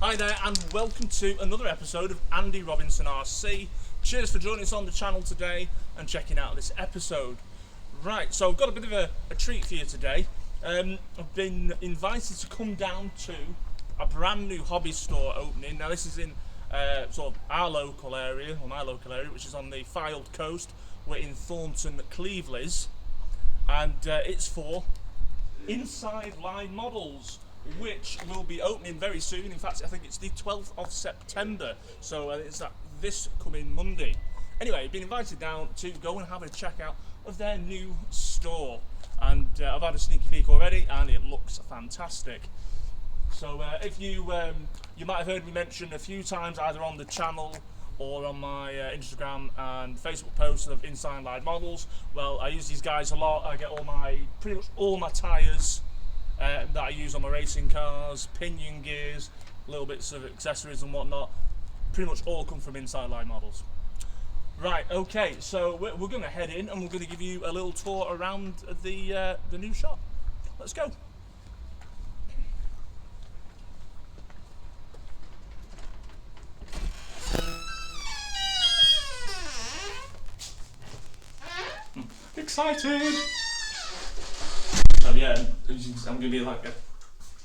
Hi there and welcome to another episode of Andy Robinson RC. Cheers for joining us on the channel today and checking out this episode. Right, so I've got a bit of a treat for you today. I've been invited to come down to a brand new hobby store opening. Now this is in sort of our local area, or my local area, which is on the Fylde coast. We're in Thornton Cleveleys, and it's for Inside Line Models, which will be opening very soon. In fact, I think it's the 12th of September, so it's this coming Monday. Anyway, I've been invited down to go and have a check out of their new store, and I've had a sneaky peek already, and it looks fantastic. So if you might have heard me mention a few times, either on the channel or on my Instagram and Facebook posts of Inside Line Models. Well, I use these guys a lot. I get pretty much all my tyres that I use on my racing cars, pinion gears, little bits of accessories and whatnot, pretty much all come from Inside Line Models. Right, okay, so we're going to head in and we're going to give you a little tour around the new shop. Let's go. Excited! So yeah, I'm going to be like a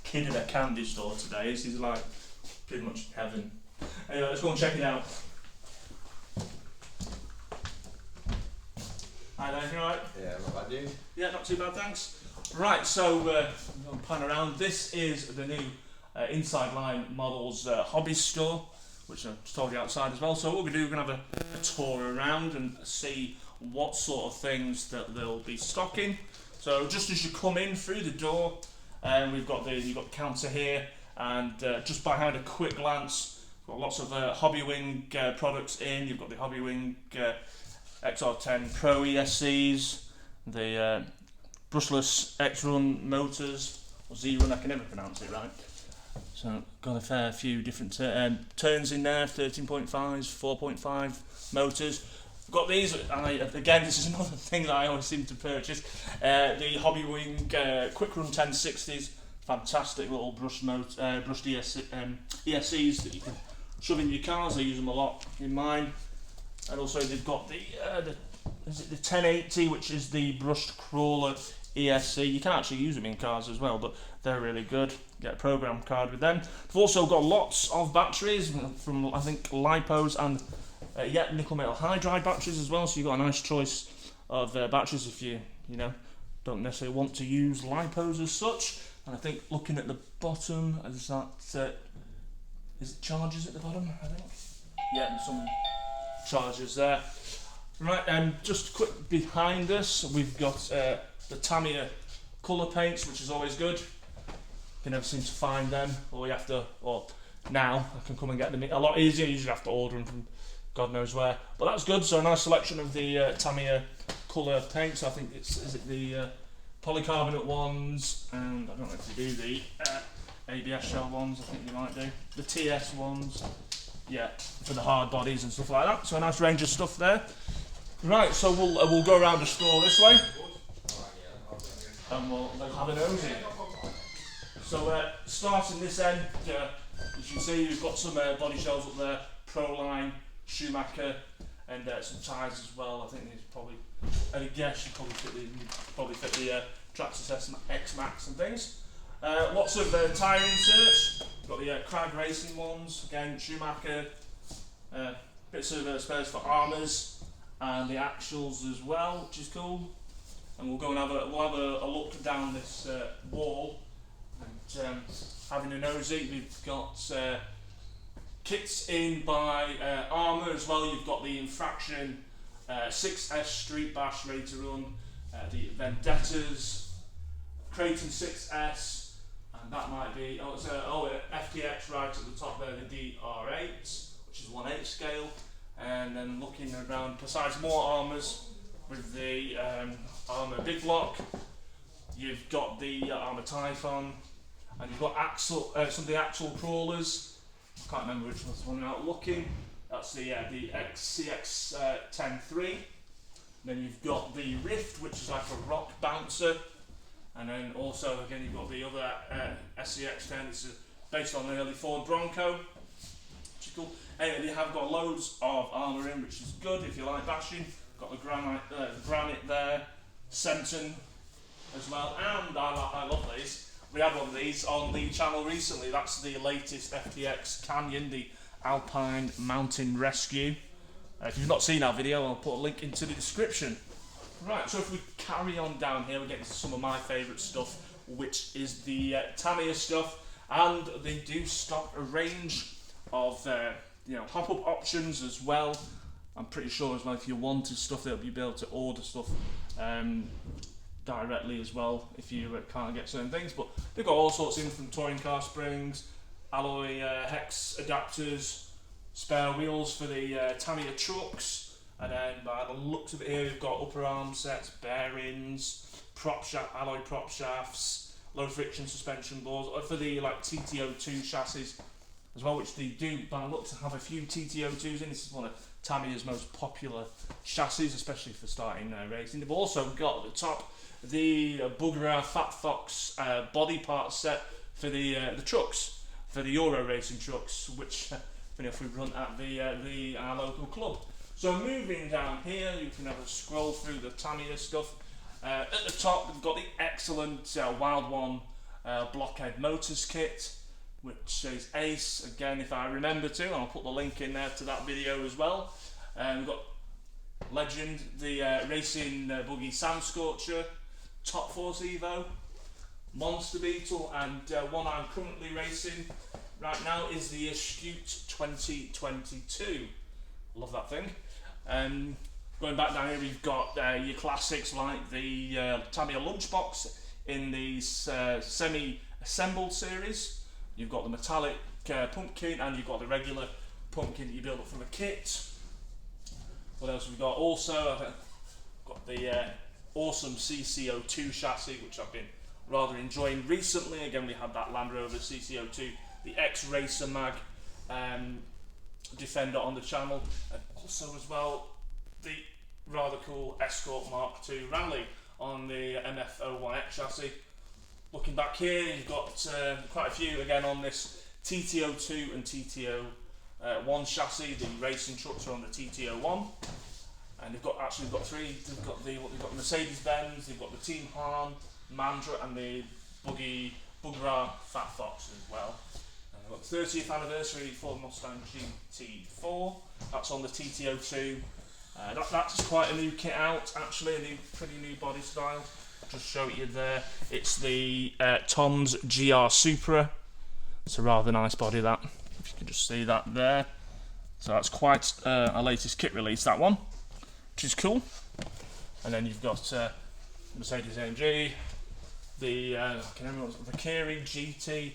kid in a candy store today. This is like pretty much heaven. Anyway, let's go and check it out. Hi there, you alright? Yeah, not bad, you? Yeah, not too bad, thanks. Right, so I'm going to pan around. This is the new Inside Line Models hobby store, which I told you outside as well. So what we're going to do, we're going to have a tour around and see what sort of things that they'll be stocking. So just as you come in through the door, you've got the counter here, and just behind a quick glance, got lots of Hobbywing products in. You've got the Hobbywing XR10 Pro ESCs, the brushless X-Run motors, or Z-Run, I can never pronounce it right. So got a fair few different turns in there, 13.5s, 4.5 motors. Got these, and again, this is another thing that I always seem to purchase. The Hobbywing Quick Run 1060s, fantastic little brushed ESCs that you can shove in your cars. I use them a lot in mine. And also they've got the 1080, which is the brushed crawler ESC. You can actually use them in cars as well, but they're really good. Get a program card with them. They've also got lots of batteries from, I think, lipos and nickel metal hydride batteries as well, so you've got a nice choice of batteries if you don't necessarily want to use lipos as such. And I think looking at the bottom, is it chargers at the bottom, I think? Yeah, some chargers there. Right, and just quick behind us, we've got the Tamiya colour paints, which is always good. You never seem to find them, or now I can come and get them a lot easier. You usually have to order them from God knows where, but that's good. So a nice selection of the Tamiya colour paints. I think is it the polycarbonate ones, and I don't know if they do the ABS shell ones. I think you might do the TS ones. Yeah, for the hard bodies and stuff like that. So a nice range of stuff there. Right, so we'll go around the store this way, and we'll have a nosy. So starting this end, as you can see, we've got some body shells up there, Proline, Schumacher, and some tyres as well. I think these probably, I guess you probably fit the Traxxas X Max and things. Lots of tyre inserts. We've got the Crag Racing ones, again Schumacher. Bits of spares for armours and the axles as well, which is cool. And we'll go and have a look down this wall and having a nosy. We've got kits in by Armour as well. You've got the Infraction 6S Street Bash ready to run, the Vendettas, Creighton 6S, and that might be FTX right at the top there, the DR8, which is 1/8 scale. And then looking around, besides more Armours, with the Armour Big Block, you've got the Armour Typhon, and you've got some of the axle crawlers. I can't remember which one's the one out looking. That's the CX 10.3. Then you've got the Rift, which is like a rock bouncer. And then also, again, you've got the other SCX 10. It's a based on an early Ford Bronco, which is cool. Anyway, they have got loads of armour in, which is good if you like bashing. Got the granite there, Senton as well, and I love these. We had one of these on the channel recently. That's the latest FTX Canyon, the Alpine Mountain Rescue. If you've not seen our video, I'll put a link into the description. Right, so if we carry on down here, we're getting to some of my favourite stuff, which is the Tamiya stuff, and they do stock a range of pop-up options as well. I'm pretty sure as well if you wanted stuff, they'll be able to order stuff directly as well if you can't get certain things. But they've got all sorts in from touring car springs, alloy hex adapters, spare wheels for the Tamiya trucks, and then by the looks of it here, we've got upper arm sets, bearings, alloy prop shafts, low friction suspension boards for the TTO2 chassis as well, which they do by the looks have a few TTO2s in. This is one of Tamiya's most popular chassis, especially for starting racing. They've also got at the top the Bugger Fat Fox body part set for the trucks, for the Euro racing trucks, which we run at our local club. So moving down here, you can have a scroll through the Tamiya stuff. At the top, we've got the excellent Wild One blockhead motors kit, which is ace, again if I remember to, and I'll put the link in there to that video as well. We've got Legend, the racing buggy Sand Scorcher, Top Force Evo, Monster Beetle, and one I'm currently racing right now is the Astute 2022. Love that thing. Going back down here, we've got your classics like the Tamiya Lunchbox in the semi-assembled series. You've got the metallic pumpkin, and you've got the regular pumpkin that you build up from a kit. What else have we got? Also, I've got the awesome CCO2 chassis, which I've been rather enjoying recently. Again, we had that Land Rover CCO2, the X-Racer Mag Defender on the channel, and also as well the rather cool Escort Mark II Rally on the MF-01X chassis. Looking back here, you've got quite a few again on this TTO2 and TTO1 chassis. The racing trucks are on the TTO1, and they've got three. They've got the Mercedes-Benz, they've got the Team Hahn, Mandra, and the Bugger Fat Fox as well. And we've got the 30th anniversary Ford Mustang GT4. That's on the TTO2. That's quite a new kit out, actually, a pretty new body style. Just show it you there. It's the Tom's GR Supra. It's a rather nice body, that, if you can just see that there. So that's quite a latest kit release, that one, which is cool. And then you've got Mercedes-AMG, the Valkyrie GT.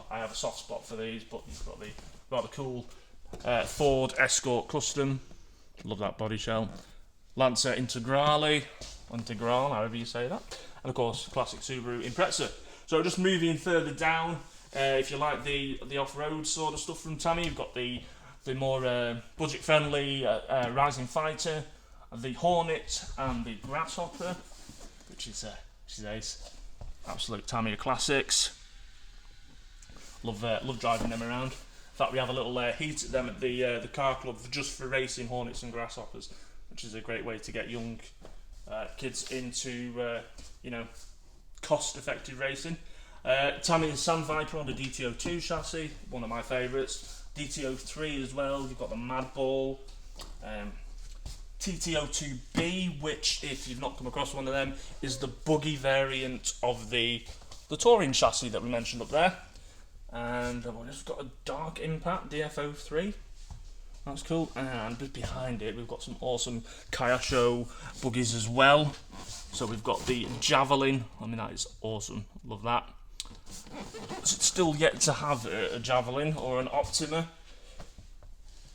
I have a soft spot for these, but you've got the rather cool Ford Escort Custom. Love that body shell. Lancer Integrale, however you say that, and of course classic Subaru Impreza. So just moving further down, if you like the off-road sort of stuff from Tamiya, you've got the more budget-friendly Rising Fighter, the Hornet, and the Grasshopper, which is ace. Absolute Tamiya classics. Love driving them around. In fact, we have a little heat at them at the car club just for racing Hornets and Grasshoppers, which is a great way to get young kids into cost-effective racing. Tamiya Sand Viper on the DTO2 chassis, one of my favourites. DTO3 as well. You've got the Madball, TTO2B, which, if you've not come across one of them, is the buggy variant of the touring chassis that we mentioned up there. And we've just got a Dark Impact DFO3. That's cool. And just behind it, we've got some awesome Kayasho buggies as well. So we've got the Javelin. I mean, that is awesome. Love that. It's still yet to have a Javelin or an Optima.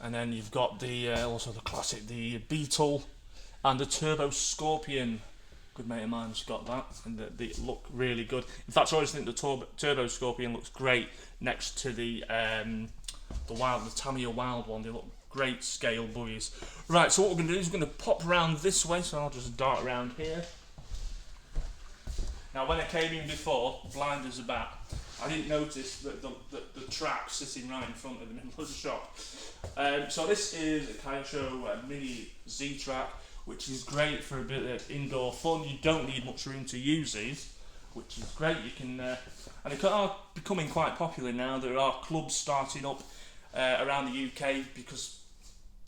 And then you've got the also the classic, the Beetle, and the Turbo Scorpion. Good mate of mine's got that, and they look really good. In fact, I always think the Turbo Scorpion looks great next to the Tamiya Wild One. They look great scale buggies. Right, so what we're going to do is we're going to pop round this way, so I'll just dart around here. Now, when I came in before, blind as a bat, I didn't notice that the track sitting right in front of the middle of the shop. So this is a Kyosho Mini Z-Track, which is great for a bit of indoor fun. You don't need much room to use these, which is great. You can, and they are becoming quite popular now. There are clubs starting up around the UK because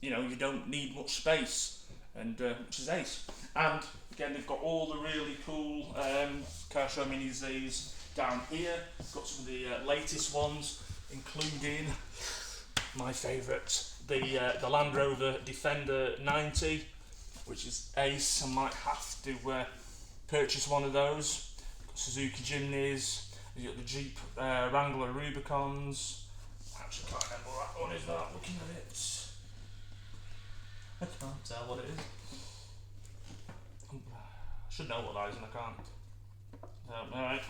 you don't need much space, and which is ace. And again, they've got all the really cool Kyosho Mini Zs down here. Got some of the latest ones, including my favourite, the Land Rover Defender 90, which is ace. I might have to purchase one of those. Got Suzuki Jimneys. You've got the Jeep Wrangler Rubicons. I actually can't remember what that one is without looking at it. I can't tell what it is. I should know what that is and I can't. Alright.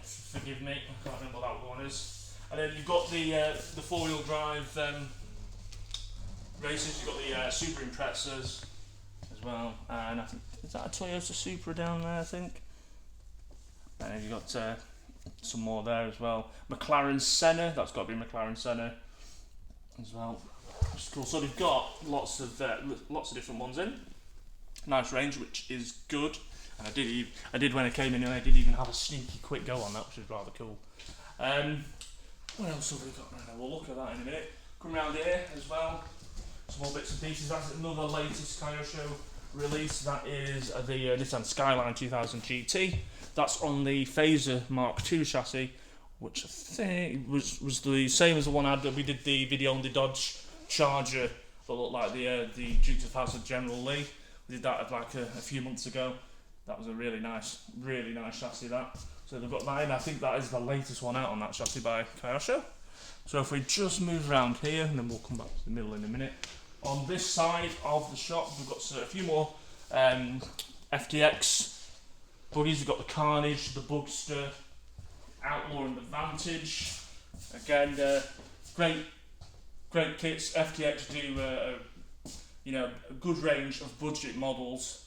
Forgive me, I can't remember what that one is. And then you've got the four-wheel drive races. You've got the Super Imprezas as well. And I think, is that a Toyota Supra down there, I think? And then you've got some more there as well. McLaren Senna, that's got to be McLaren Senna as well. Which is cool. So they've got lots of different ones in. Nice range, which is good. And I did when I came in, and I did even have a sneaky quick go on that, which is rather cool. What else have we got right now? We'll look at that in a minute. Come around here as well. Some more bits and pieces. That's another latest Kyosho release. That is the Nissan Skyline 2000 GT. That's on the Phaser Mark II chassis, which I think was the same as the one we did the video on the Dodge Charger that looked like the Duke of Hazzard General Lee. We did that like a few months ago. That was a really nice chassis, that. So they've got that in. I think that is the latest one out on that chassis by Kyosho. So if we just move around here, and then we'll come back to the middle in a minute. On this side of the shop, we've got a few more FTX buggies. We've got the Carnage, the Bugster, Outlaw and the Vantage. Again, great kits. FTX do a good range of budget models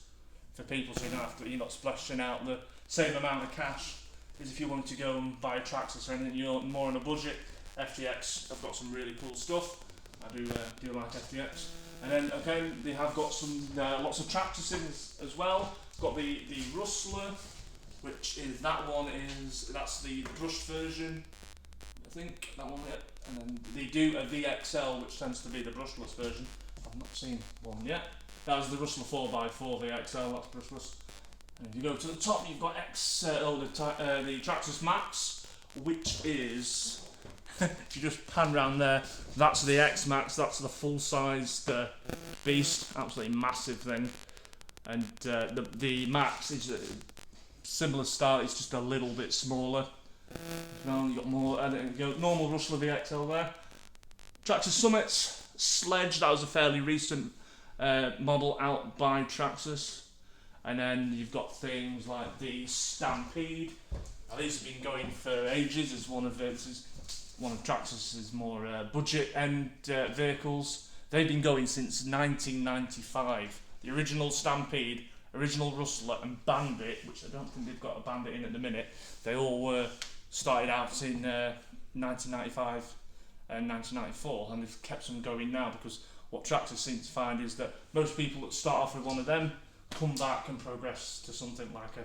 for people, so you're not splashing out the same amount of cash as if you wanted to go and buy a Traxxas or anything. You're more on a budget. FTX have got some really cool stuff. I do like FTX. And then again, they have got some lots of Traxxas in as well. Got the Rustler, which is that's the brushed version, I think, that one yet. And then they do a VXL, which tends to be the brushless version. I've not seen one yet. That was the Rustler 4x4 VXL, that's brushless. And if you go to the top, you've got the Traxxas Max, which is, if you just pan around there, that's the X Max, that's the full-sized beast, absolutely massive thing. And the Max is a similar style, it's just a little bit smaller. Well, you got more, and you got normal Rustler VXL there. Traxxas Summit Sledge, that was a fairly recent model out by Traxxas. And then you've got things like the Stampede. Now, these have been going for ages as one of Traxxas's more budget end vehicles. They've been going since 1995. The original Stampede, original Rustler and Bandit, which I don't think they've got a Bandit in at the minute, they all were started out in 1995 and 1994, and they've kept them going now, because what Traxxas seem to find is that most people that start off with one of them come back and progress to something like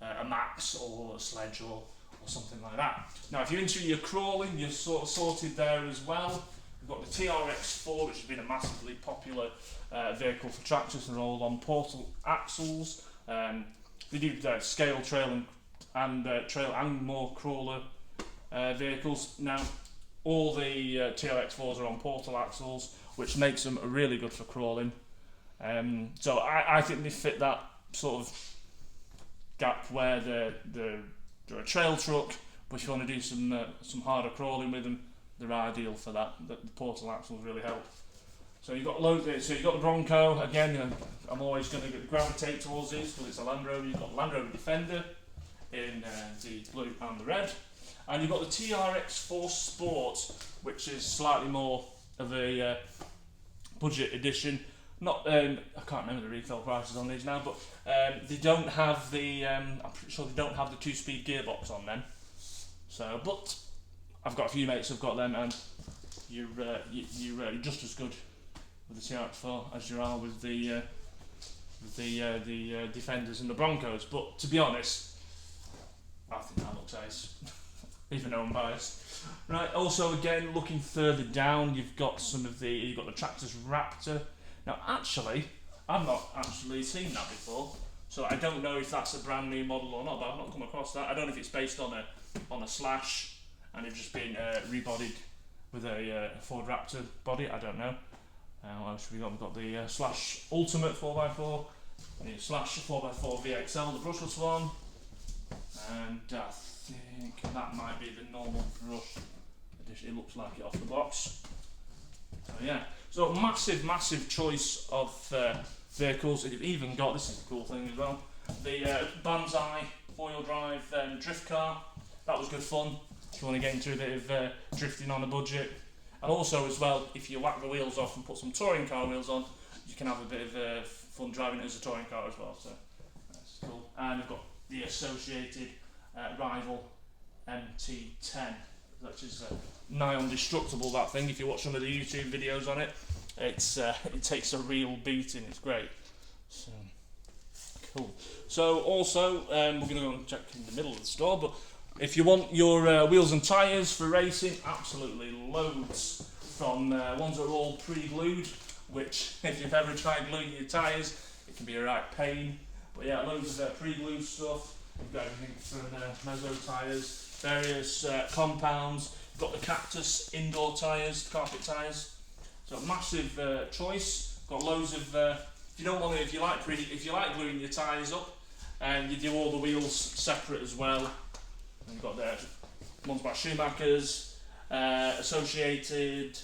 a Max or a Sledge or something like that. Now, if you're into your crawling, you're sort of sorted there as well. We've got the TRX4, which has been a massively popular vehicle for Traxxas. They're all on portal axles. They do scale, trail and more crawler vehicles. Now, all the TRX4s are on portal axles, which makes them really good for crawling. So I think they fit that sort of gap where they're a trail truck, but if you want to do some harder crawling with them, they're ideal for that. The portal axles really help. So you've got So you've got the Bronco again. I'm always going to gravitate towards these because it's a Land Rover. You've got the Land Rover Defender in the blue and the red, and you've got the TRX4 Sport, which is slightly more of a budget edition. Not, I can't remember the retail prices on these now, but they don't have the. I'm pretty sure they don't have the 2-speed gearbox on them. So, but I've got a few mates who've got them, and you're just as good with the TRX4 as you are with the Defenders and the Broncos. But to be honest, I think that looks ace, even though I'm biased. Right. Also, again, looking further down, you've got the Traxxas Raptor. Now, actually, I've not actually seen that before, so I don't know if that's a brand new model or not. But I've not come across that. I don't know if it's based on a Slash and it's just been rebodied with a Ford Raptor body. I don't know. What else have we got? We've got the Slash Ultimate 4x4, the Slash 4x4 VXL, the brushless one, and I think that might be the normal brush edition. It looks like it off the box. So yeah, so massive choice of vehicles. You've even got, this is a cool thing as well, the Banzai 4-wheel drive drift car. That was good fun if you want to get into a bit of drifting on a budget. And also as well, if you whack the wheels off and put some touring car wheels on, you can have a bit of fun driving it as a touring car as well. So that's cool. And we've got the associated rival MT10, which is nigh indestructible, that thing. If you watch some of the YouTube videos on it, it takes a real beating. It's great. So cool. So also we're going to go and check in the middle of the store, but if you want your wheels and tyres for racing, absolutely loads. From ones that are all pre-glued, which if you've ever tried gluing your tyres, it can be a right pain. But yeah, loads of pre-glued stuff. You've got everything from Mezzo tyres, various compounds. You've got the Cactus indoor tyres, carpet tyres. So massive choice. Got loads of. If you like gluing your tyres up, and you do all the wheels separate as well. And you've got the ones by Schumacher's, associated.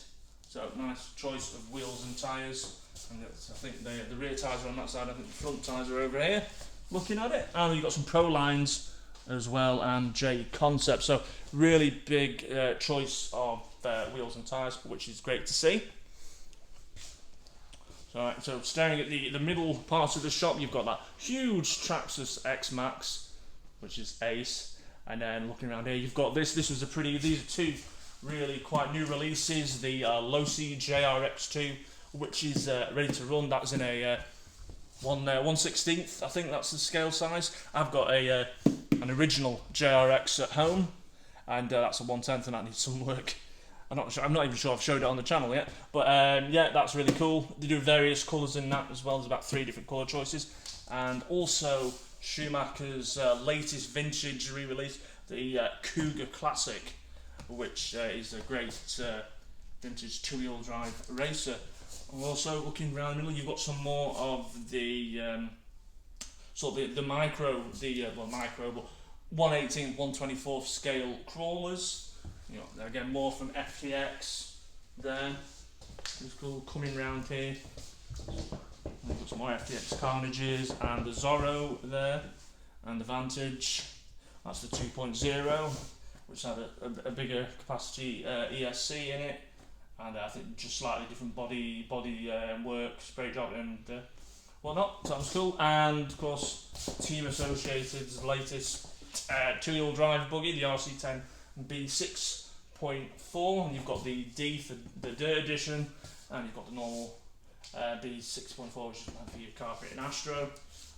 So nice choice of wheels and tyres. And I think the rear tyres are on that side. I think the front tyres are over here. Looking at it, and you've got some Pro Lines as well, and J Concept. So really big choice of wheels and tyres, which is great to see. So staring at the middle part of the shop, you've got that huge Traxxas X Max, which is ace. And then looking around here, you've got this. These are two really quite new releases. The Losi JRX2, which is ready to run. That's in a 1/16th. I think that's the scale size. I've got an original JRX at home, and that's a 1/10, and that needs some work. I'm not even sure I've showed it on the channel yet, but yeah, that's really cool. They do various colours in that as well. There's about 3 different colour choices, and also Schumacher's latest vintage re-release, the Cougar Classic, which is a great vintage 2-wheel drive racer. And also looking around the middle, you've got some more of the micro, but 1/18, 1/24 scale crawlers. You know, again, more from FTX there. It's cool. Coming round here, we've got some more FTX Carnages and the Zorro there, and the Vantage. That's the 2.0, which had a bigger capacity ESC in it, and I think just slightly different body work, spray job and whatnot. Sounds cool. And of course, Team Associated's latest 2-wheel drive buggy, the RC10 B6.4, and you've got the D for the Dirt Edition, and you've got the normal B6.4, which is for your carpet and Astro,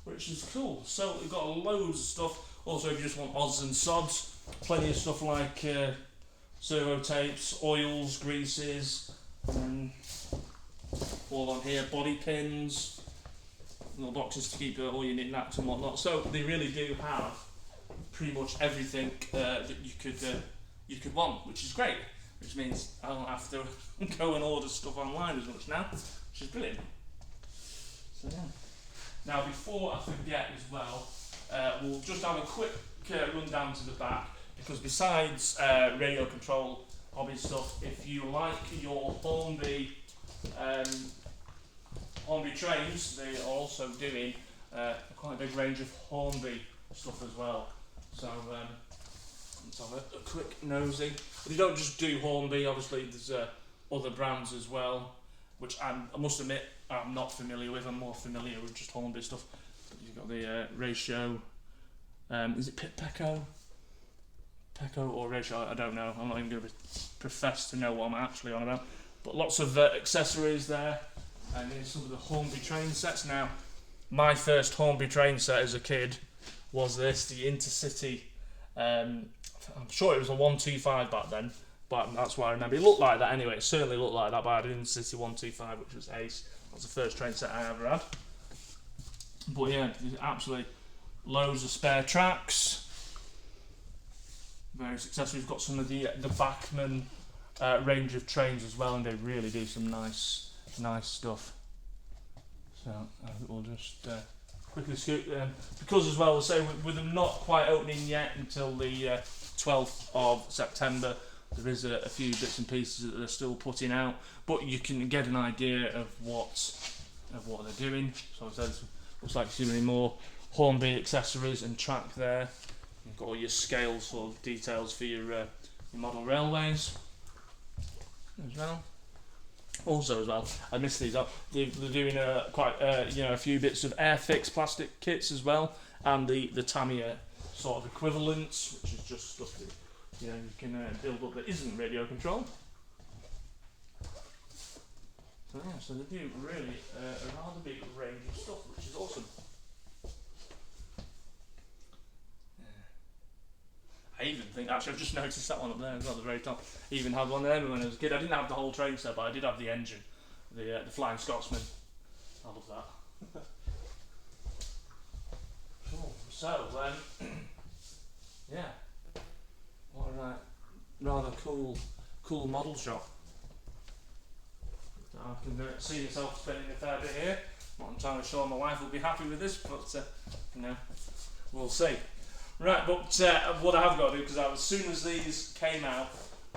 which is cool. So we've got loads of stuff. Also, if you just want odds and sods, plenty of stuff like servo tapes, oils, greases, all on here, body pins, little boxes to keep all your knick-knacks and whatnot. So they really do have pretty much everything that you could want, which is great. Which means I don't have to go and order stuff online as much now, which is brilliant. So yeah. Now, before I forget as well, we'll just have a quick run down to the back, because besides radio control hobby stuff, if you like your Hornby trains, they are also doing quite a big range of Hornby stuff as well. So let's have a quick nosy. But they don't just do Hornby, obviously there's other brands as well, which I must admit I'm not familiar with. I'm more familiar with just Hornby stuff. But you've got the Ratio, is it Pit Pecco? Pecco or ratio, I don't know. I'm not even going to profess to know what I'm actually on about. But lots of accessories there. And here's some of the Hornby train sets. Now, my first Hornby train set as a kid was this, the Intercity. I'm sure it was a 125 back then, but that's what I remember. It looked like that anyway. It certainly looked like that, but I had an Intercity 125, which was ace. That was the first train set I ever had. But yeah, there's absolutely loads of spare tracks. Various accessories. We've got some of the Bachmann range of trains as well, and they really do some nice stuff. So we'll just quickly scoot them, because as well, we'll say with them not quite opening yet until the 12th of September, there is a few bits and pieces that they're still putting out, but you can get an idea of what they're doing. So it looks like you're seeing more Hornby accessories and track there. You've got all your scale sort of details for your model railways as well. Also as well, I missed these up. They're doing a few bits of Airfix plastic kits as well, and the Tamiya sort of equivalents, which is just stuff that you can build up that isn't radio controlled. So yeah, so they do really a rather big range of stuff, which is awesome. I even think, actually I've just noticed that one up there as well, at the very top. I even had one of them when I was a kid. I didn't have the whole train set, but I did have the engine, the Flying Scotsman. I love that. Cool. So, yeah, what a rather cool model shop. I can see myself spending a fair bit here. Not entirely sure my wife will be happy with this, but we'll see. Right, but what I have got to do, because as soon as these came out,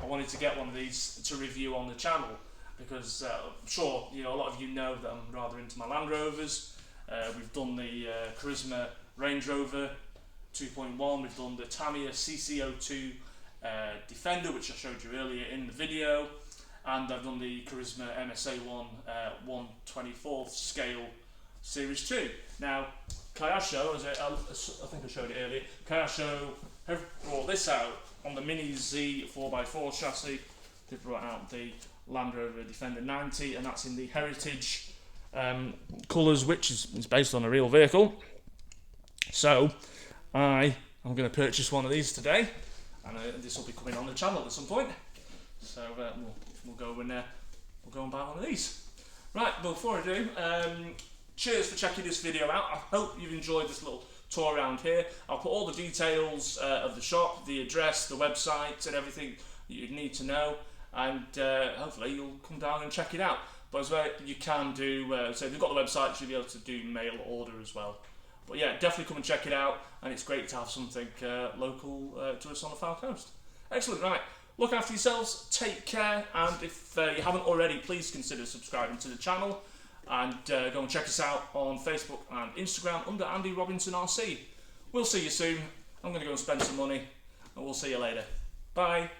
I wanted to get one of these to review on the channel, because I'm sure a lot of you know that I'm rather into my Land Rovers. We've done the Charisma Range Rover 2.1, we've done the Tamiya CC02 Defender, which I showed you earlier in the video, and I've done the Charisma MSA1 1/24 scale Series 2. Now, Kayasho, I think I showed it earlier, Kayasho have brought this out on the Mini Z 4x4 chassis. They've brought out the Land Rover Defender 90, and that's in the Heritage colours, which is based on a real vehicle. So, I'm going to purchase one of these today, and this will be coming on the channel at some point. So we'll go and buy one of these. Right, but before I do, cheers for checking this video out. I hope you've enjoyed this little tour around here. I'll put all the details of the shop, the address, the website, and everything that you need to know, and hopefully you'll come down and check it out. But as well, you can do, so if you've got the website, you'll be able to do mail order as well. But yeah, definitely come and check it out, and it's great to have something local to us on the Far Coast. Excellent, right. Look after yourselves, take care, and if you haven't already, please consider subscribing to the channel, and go and check us out on Facebook and Instagram under Andy Robinson RC. We'll see you soon. I'm going to go and spend some money, and we'll see you later. Bye.